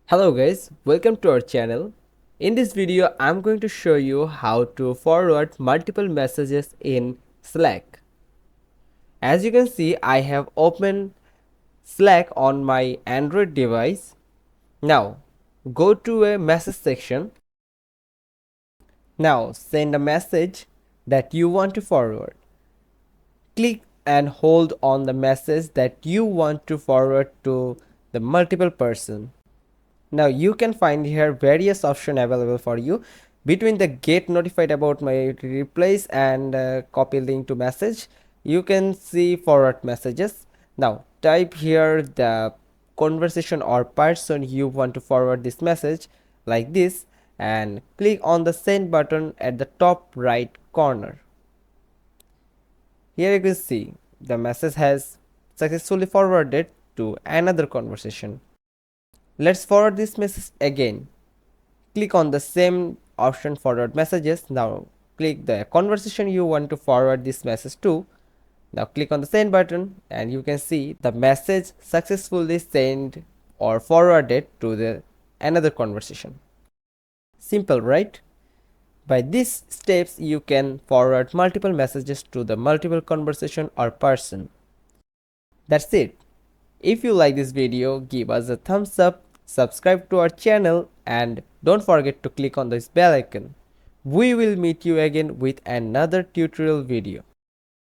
Hello guys, welcome to our channel. In this video, I'm going to show you how to forward multiple messages in Slack. As you can see, I have opened Slack on my Android device. Now, go to a message section. Now, send a message that you want to forward. Click and hold on the message that you want to forward to the multiple person. Now you can find here various options available for you between the get notified about my replies and copy link to message. You can see forward messages. Now type here the conversation or person you want to forward this message like this and click on the send button at the top right corner. Here you can see the message has successfully forwarded to another conversation. Let's forward this message again. Click on the same option forward messages. Now click the conversation you want to forward this message to. Now click on the send button and you can see the message successfully sent or forwarded to the another conversation. Simple, right? By these steps you can forward multiple messages to the multiple conversation or person. That's it. If you like this video, give us a thumbs up, subscribe to our channel and don't forget to click on this bell icon. We will meet you again with another tutorial video.